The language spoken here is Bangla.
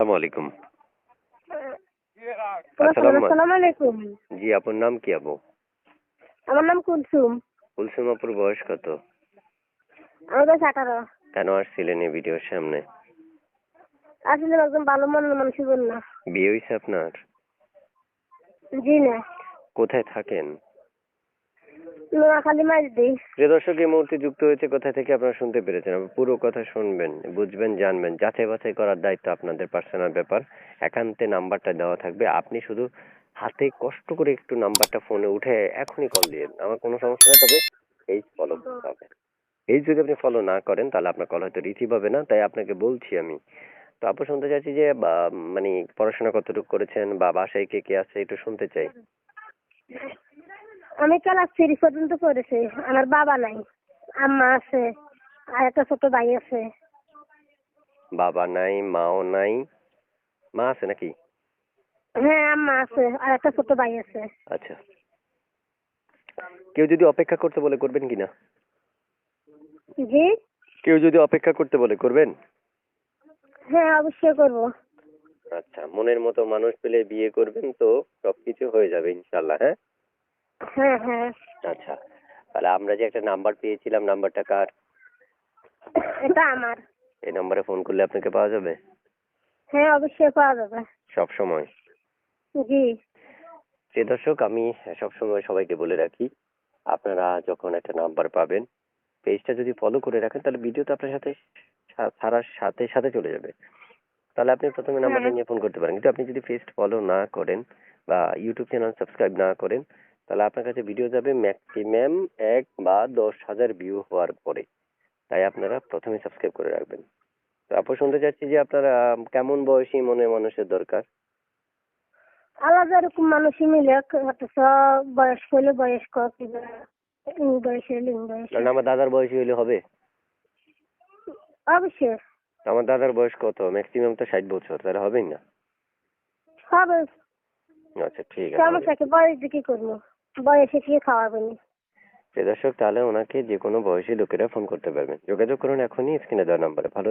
আসসালামু আলাইকুম। আসসালামু আলাইকুম। জি, আপনার নাম কি আপু? আমার নাম কুলসুম। কুলসুম আপুর বয়স কত? আমার বয়স 18। কেন আসছিলেন এই ভিডিওর সামনে? আসলে একদম ভালো মনের মানুষের জন্য। বিয়ে হয়েছে আপনার? জি না। কোথায় থাকেন? নোয়াখালী মাইজদি। প্রিয় দর্শক, এই মুহূর্তে যুক্ত হয়েছে কোথা থেকে আপনারা শুনতে পেরেছেন। আপনি পুরো কথা শুনবেন, বুঝবেন, জানবেন। যাচাই বাছাই করার দায়িত্ব আপনাদের, পার্সোনাল ব্যাপার। একান্তে নাম্বারটা দেওয়া থাকবে। আপনি শুধু হাতে কষ্ট করে একটু নাম্বারটা ফোনে উঠে এখনই কল দিয়ে আমার কোনো সমস্যা নেই, তবে পেজ ফলো করতে হবে। এই যদি আপনি ফলো না করেন তাহলে আপনার কল হয়তো রিসিভ হবে না, তাই আপনাকে বলছি আমি। তো আপু, শুনতে চাচ্ছি যে মানে পড়াশোনা কতটুকু করেছেন বা বাসায় কে কে আছে একটু শুনতে চাই। আমি ক্লাস 3 পর্যন্ত পড়েছি। আমার বাবা নাই, আম্মা আছে, আর একটা ছোট ভাই আছে। বাবা নাই, মাও নাই। মা আছে নাকি? হ্যাঁ, আম্মা আছে আর একটা ছোট ভাই আছে। আচ্ছা। কেউ যদি অপেক্ষা করতে বলে করবেন কিনা? জি। কেউ যদি অপেক্ষা করতে বলে করবেন? হ্যাঁ, অবশ্যই করবো। আচ্ছা, মনের মতো মানুষ পেলে বিয়ে করবেন তো সবকিছু হয়ে যাবে ইনশাল্লাহ। হ্যাঁ। হ্যাঁ হ্যাঁ। আচ্ছা, তাহলে আমরা যে একটা নাম্বার পেয়েছিলাম, নাম্বারটা কার? এটা আমার। এই নাম্বারে ফোন করলে আপনাকে পাওয়া যাবে হ্যাঁ, অবশ্যই পাওয়া যাবে। সব সময়? জি। যে দর্শক, আমি সবসময় সবাইকে বলে রাখি, আপনারা যখন একটা নাম্বার পাবেন, পেজটা যদি ফলো করে রাখেন তাহলে ভিডিও তো আপনার সাথে ছাড়ার সাথে সাথে চলে যাবে। তাহলে আপনি প্রথমে নাম্বারটা হ্যাঁ। নিয়ে ফোন করতে পারেন। কিন্তু আপনি যদি পেজ ফলো না করেন বা ইউটিউব চ্যানেল সাবস্ক্রাইব না করেন, তাহলে আপনার কাছে ভিডিও যাবে ম্যাক্সিমাম 1 বা 10,000 ভিউ হওয়ার পরে। তাই আপনারা প্রথমে সাবস্ক্রাইব করে রাখবেন। তো আপু, শুনতে চাচ্ছি যে আপনারা কেমন বয়সী মনের মানুষের দরকার? আলাদা এরকম মানুষই মিলে অথচ বয়স্ক হলে বয়স্ক, লিঙ্গ বয়সে লিঙ্গ বয়সে। কারণ আমার দাদার বয়সী হলে হবে। অবশ্যই আমার দাদার বয়স কত? ম্যাক্সিমাম তো 60 বছর, তাহলে হবেই না? হবে। আচ্ছা, ঠিক আছে। সমস্যাকে বয়স দিয়ে কি করবো? বয়সে কি খাওয়াবে না? প্রিয় দর্শক, তাহলে ওনাকে যে কোনো বয়সী লোকেরা ফোন করতে পারবেন। যোগাযোগ করুন এখনই স্ক্রিনে দেওয়া নাম্বারে। ভালো